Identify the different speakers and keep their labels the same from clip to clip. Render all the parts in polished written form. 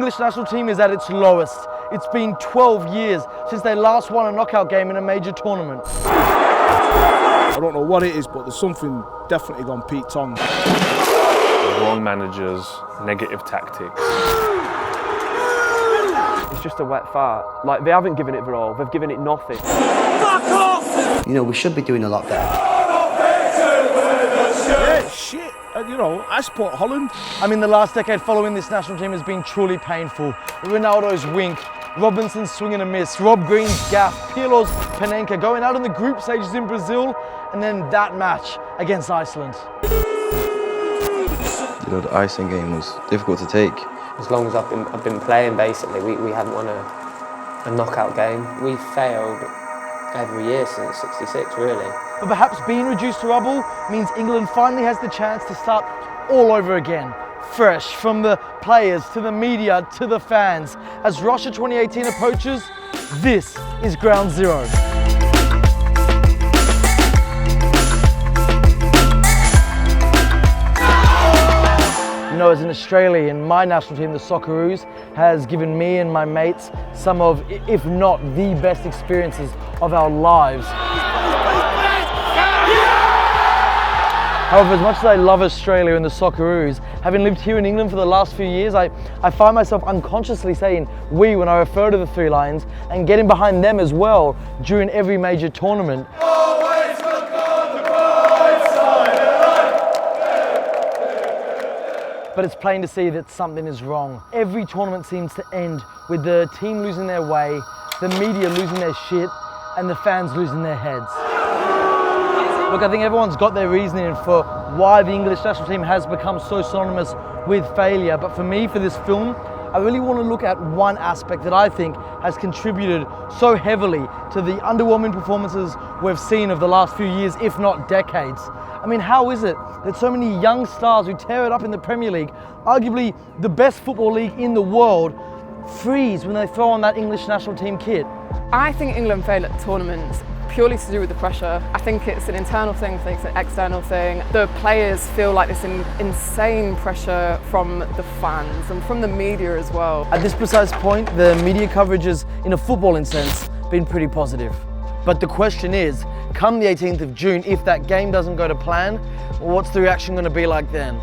Speaker 1: English national team is at its lowest. It's been 12 years since they last won a knockout game in a major tournament.
Speaker 2: I don't know what it is, but there's something definitely gone Pete Tong.
Speaker 3: Wrong managers, negative tactics.
Speaker 4: It's just a wet fart. Like, they haven't given it their all, they've given it nothing.
Speaker 5: Fuck off! You know, we should be doing a lot better.
Speaker 2: Yeah, shit. You know, I support Holland.
Speaker 1: I mean, the last decade following this national team has been truly painful. Ronaldo's wink, Robinson's swing and a miss, Rob Green's gaff, Pirlo's Panenka, going out in the group stages in Brazil, and then that match against Iceland.
Speaker 6: You know, the Iceland game was difficult to take.
Speaker 7: As long as I've been playing, basically, we hadn't won a knockout game. We failed every year since '66, really.
Speaker 1: But perhaps being reduced to rubble means England finally has the chance to start all over again. Fresh, from the players to the media to the fans. As Russia 2018 approaches, this is ground zero. You know, as an Australian, my national team, the Socceroos, has given me and my mates some of, if not the best experiences of our lives. However, as much as I love Australia and the Socceroos, having lived here in England for the last few years, I find myself unconsciously saying we when I refer to the Three Lions and getting behind them as well during every major tournament.
Speaker 8: Always look on the bright side of life.
Speaker 1: But it's plain to see that something is wrong. Every tournament seems to end with the team losing their way, the media losing their shit, and the fans losing their heads. Look, I think everyone's got their reasoning for why the English national team has become so synonymous with failure. But for me, for this film, I really want to look at one aspect that I think has contributed so heavily to the underwhelming performances we've seen of the last few years, if not decades. I mean, how is it that so many young stars who tear it up in the Premier League, arguably the best football league in the world, freeze when they throw on that English national team kit?
Speaker 9: I think England fail at tournaments purely to do with the pressure. I think it's an internal thing, I think it's an external thing. The players feel like this insane pressure from the fans and from the media as well.
Speaker 1: At this precise point, the media coverage has, in a footballing sense, been pretty positive. But the question is, come the 18th of June, if that game doesn't go to plan, what's the reaction going to be like then?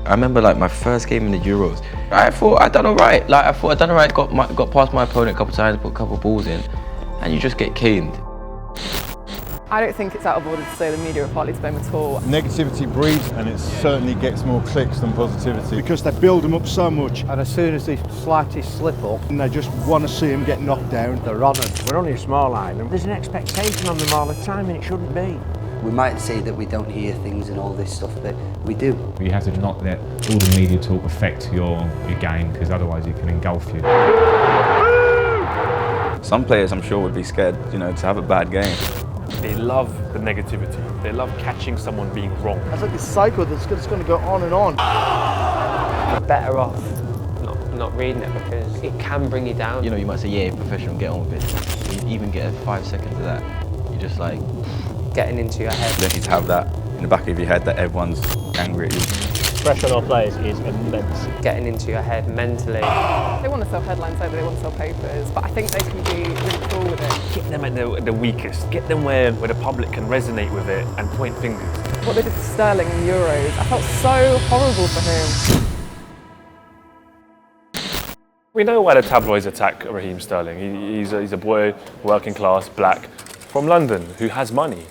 Speaker 6: I remember like my first game in the Euros. I thought I'd done alright. Got past my opponent a couple of times, put a couple of balls in, and you just get caned.
Speaker 9: I don't think it's out of order to say the media are partly to blame at all.
Speaker 10: Negativity breeds, and it certainly gets more clicks than positivity. Because they build them up so much.
Speaker 11: And as soon as they slightest slip up,
Speaker 10: and they just want to see them get knocked down.
Speaker 11: they're on them. We're only a small island. There's an expectation on them all the time, and it shouldn't be.
Speaker 5: We might say that we don't hear things and all this stuff, but we do.
Speaker 12: You have to not let all the media talk affect your game, because otherwise it can engulf you.
Speaker 13: Some players, I'm sure, would be scared, to have a bad game.
Speaker 3: They love the negativity. They love catching someone being wrong.
Speaker 1: It's like this cycle that's just going to go on and on.
Speaker 7: You're better off not reading it because it can bring you down.
Speaker 6: You might say, yeah, you're professional, get on with it. You even get 5 seconds of that, you're just like...
Speaker 7: Getting into your head.
Speaker 13: You don't need to have that in the back of your head that everyone's angry at you.
Speaker 14: Pressure on our players is immense.
Speaker 7: Getting into your head mentally.
Speaker 9: They want to sell headlines over, they want to sell papers, but I think they can be really cool with it.
Speaker 3: Get them at the weakest. Get them where the public can resonate with it and point fingers.
Speaker 9: What they did to Sterling in Euros, I felt so horrible for him.
Speaker 3: We know why the tabloids attack Raheem Sterling. He's a boy, working class, black, from London, who has money.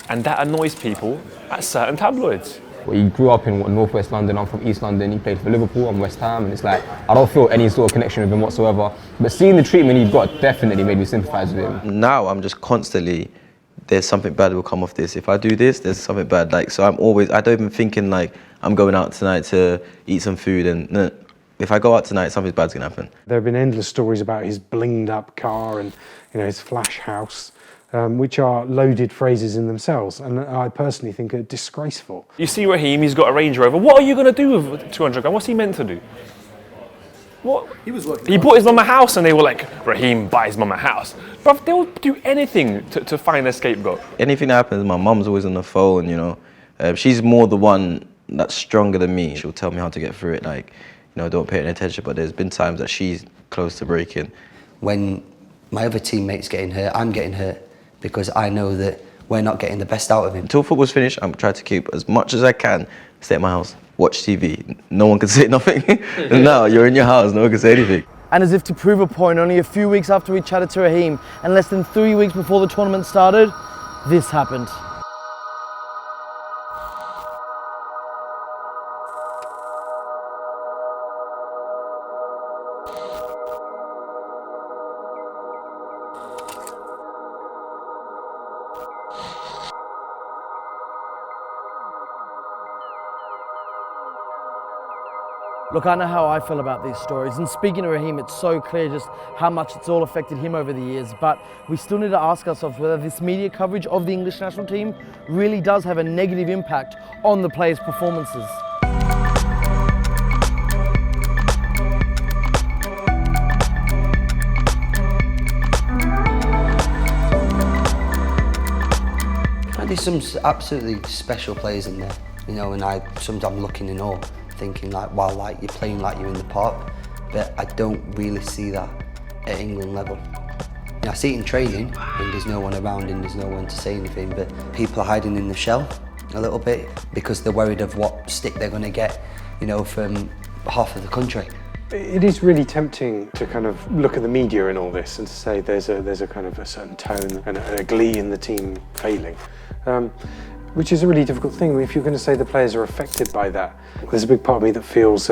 Speaker 3: And that annoys people at certain tabloids.
Speaker 15: Well, he grew up in northwest London, I'm from East London, he played for Liverpool and West Ham, and it's like, I don't feel any sort of connection with him whatsoever. But seeing the treatment he got definitely made me sympathise with him.
Speaker 6: Now I'm just constantly, there's something bad that will come off this. If I do this, there's something bad. So I don't even thinking like, I'm going out tonight to eat some food, and no, if I go out tonight, something bad's gonna happen.
Speaker 16: There have been endless stories about his blinged up car and his flash house. Which are loaded phrases in themselves, and I personally think are disgraceful.
Speaker 3: You see Raheem, he's got a Range Rover. What are you going to do with 200 grand? What's he meant to do? What? He bought his mum a house and they were like, Raheem buys mum a house. Bruv, they'll do anything to find a scapegoat.
Speaker 6: Anything that happens, my mum's always on the phone, she's more the one that's stronger than me. She'll tell me how to get through it, like, don't pay any attention, but there's been times that she's close to breaking.
Speaker 5: When my other teammates getting hurt, I'm getting hurt because I know that we're not getting the best out of him.
Speaker 6: Until football's finished, I'm trying to keep as much as I can, stay at my house, watch TV. No one can say nothing. Now you're in your house, no one can say anything.
Speaker 1: And as if to prove a point, only a few weeks after we chatted to Raheem and less than 3 weeks before the tournament started, this happened. Look, I know how I feel about these stories, and speaking to Raheem, it's so clear just how much it's all affected him over the years, but we still need to ask ourselves whether this media coverage of the English national team really does have a negative impact on the players' performances.
Speaker 5: There's some absolutely special players in there, and I sometimes looking in awe, thinking like, wow, like you're playing like you're in the park, but I don't really see that at England level. I see it in training, and there's no one around and there's no one to say anything, but people are hiding in the shell a little bit because they're worried of what stick they're going to get, from half of the country.
Speaker 16: It is really tempting to kind of look at the media in all this and to say there's a kind of a certain tone and a glee in the team failing, which is a really difficult thing. If you're going to say the players are affected by that, there's a big part of me that feels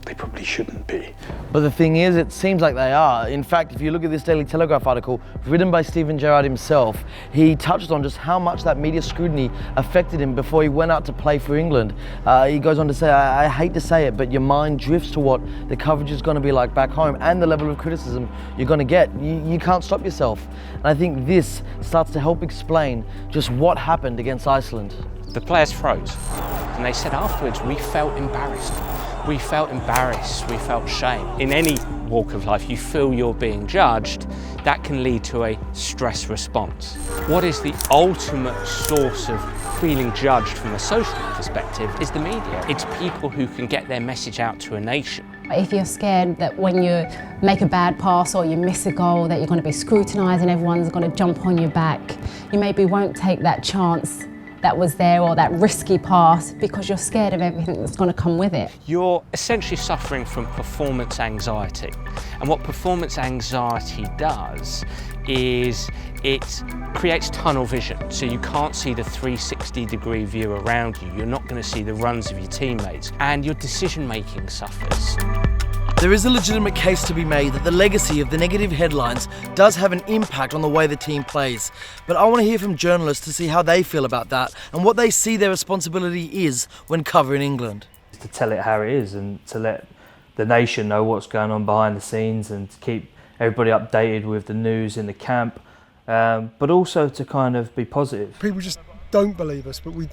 Speaker 16: they probably shouldn't be.
Speaker 1: But the thing is, it seems like they are. In fact, if you look at this Daily Telegraph article written by Steven Gerrard himself, he touched on just how much that media scrutiny affected him before he went out to play for England. He goes on to say, I hate to say it, but your mind drifts to what the coverage is going to be like back home and the level of criticism you're going to get. You can't stop yourself. And I think this starts to help explain just what happened against Iceland.
Speaker 17: The players froze, and they said afterwards, we felt embarrassed. We felt embarrassed, we felt shame. In any walk of life, you feel you're being judged, that can lead to a stress response. What is the ultimate source of feeling judged from a social perspective is the media. It's people who can get their message out to a nation.
Speaker 18: If you're scared that when you make a bad pass or you miss a goal that you're going to be scrutinised and everyone's going to jump on your back, you maybe won't take that chance that was there or that risky pass because you're scared of everything that's going to come with it.
Speaker 17: You're essentially suffering from performance anxiety. And what performance anxiety does is it creates tunnel vision. So you can't see the 360-degree view around you. You're not going to see the runs of your teammates, and your decision-making suffers.
Speaker 1: There is a legitimate case to be made that the legacy of the negative headlines does have an impact on the way the team plays. But I want to hear from journalists to see how they feel about that and what they see their responsibility is when covering England.
Speaker 19: To tell it how it is and to let the nation know what's going on behind the scenes and to keep everybody updated with the news in the camp, but also to kind of be positive.
Speaker 20: People just don't believe us, but we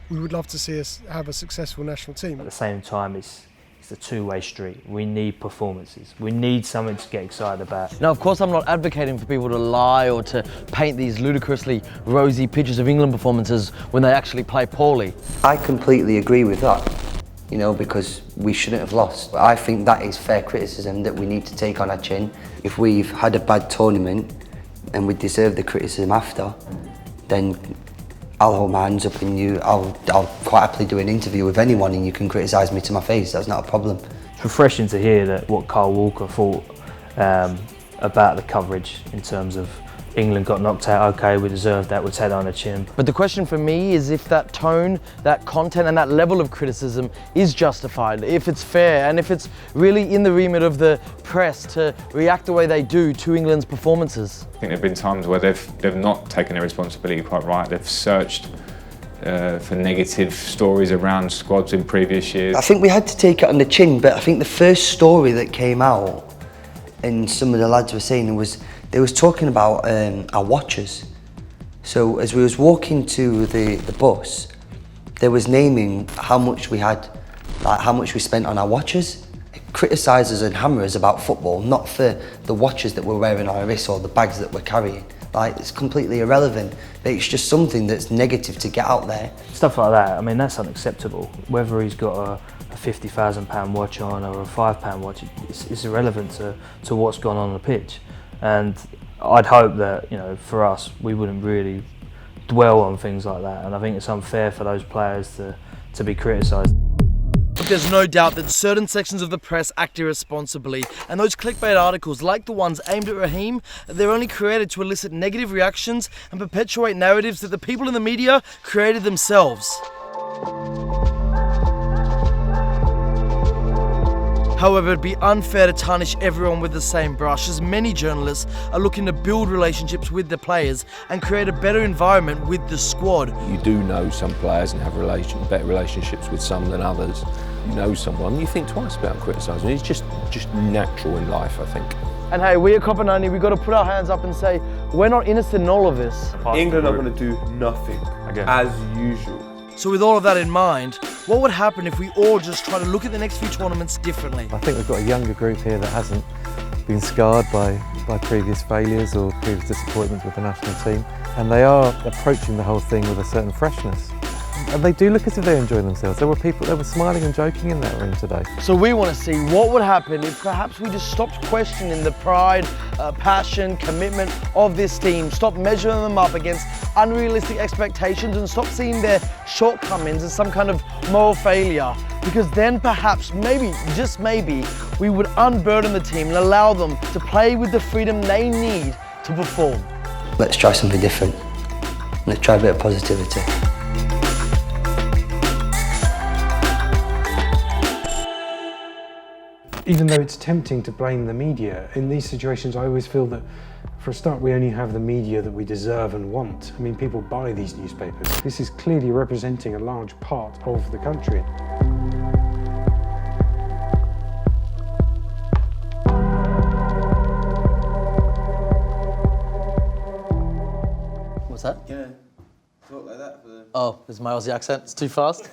Speaker 20: would love to see us have a successful national team.
Speaker 19: At the same time, it's a two-way street. We need performances. We need something to get excited about.
Speaker 1: Now, of course, I'm not advocating for people to lie or to paint these ludicrously rosy pictures of England performances when they actually play poorly.
Speaker 5: I completely agree with that, because we shouldn't have lost. I think that is fair criticism that we need to take on our chin. If we've had a bad tournament and we deserve the criticism after, then I'll hold my hands up and I'll quite happily do an interview with anyone and you can criticise me to my face, that's not a problem.
Speaker 19: It's refreshing to hear that what Carl Walker thought about the coverage in terms of England got knocked out, okay, we deserved that, we'll take that on the chin.
Speaker 1: But the question for me is if that tone, that content and that level of criticism is justified, if it's fair and if it's really in the remit of the press to react the way they do to England's performances.
Speaker 12: I think there have been times where they've not taken their responsibility quite right. They've searched for negative stories around squads in previous years.
Speaker 5: I think we had to take it on the chin, but I think the first story that came out and some of the lads were saying they was talking about our watches. So as we was walking to the bus, they was naming how much we had, like how much we spent on our watches. It criticised us and hammer us about football, not for the watches that we're wearing on our wrists or the bags that we're carrying. Like, it's completely irrelevant, but it's just something that's negative to get out there.
Speaker 19: Stuff like that, I mean, that's unacceptable. Whether he's got a £50,000 watch on or a £5 watch, it's irrelevant to what's gone on the pitch. And I'd hope that, you know, for us, we wouldn't really dwell on things like that. And I think it's unfair for those players to be criticised.
Speaker 1: But there's no doubt that certain sections of the press act irresponsibly, and those clickbait articles, like the ones aimed at Raheem, they're only created to elicit negative reactions and perpetuate narratives that the people in the media created themselves. However, it'd be unfair to tarnish everyone with the same brush, as many journalists are looking to build relationships with the players and create a better environment with the squad.
Speaker 21: You do know some players and have better relationships with some than others. You know someone, you think twice about criticising. It's just natural in life, I think.
Speaker 1: And hey, we at Copenhagen, we've got to put our hands up and say, we're not innocent in all of this.
Speaker 22: England are going to do nothing, as usual.
Speaker 1: So with all of that in mind, what would happen if we all just try to look at the next few tournaments differently?
Speaker 23: I think we've got a younger group here that hasn't been scarred by previous failures or previous disappointments with the national team, and they are approaching the whole thing with a certain freshness. And they do look as if they enjoy themselves. There were people that were smiling and joking in that room today.
Speaker 1: So we want to see what would happen if perhaps we just stopped questioning the pride, passion, commitment of this team, stop measuring them up against unrealistic expectations and stop seeing their shortcomings as some kind of moral failure. Because then perhaps, maybe, just maybe, we would unburden the team and allow them to play with the freedom they need to perform.
Speaker 5: Let's try something different. Let's try a bit of positivity.
Speaker 16: Even though it's tempting to blame the media, in these situations I always feel that, for a start, we only have the media that we deserve and want. I mean, people buy these newspapers. This is clearly representing a large part of the country.
Speaker 1: What's that?
Speaker 6: Yeah, talk like that for the...
Speaker 1: Oh, is my Aussie accent? It's too fast?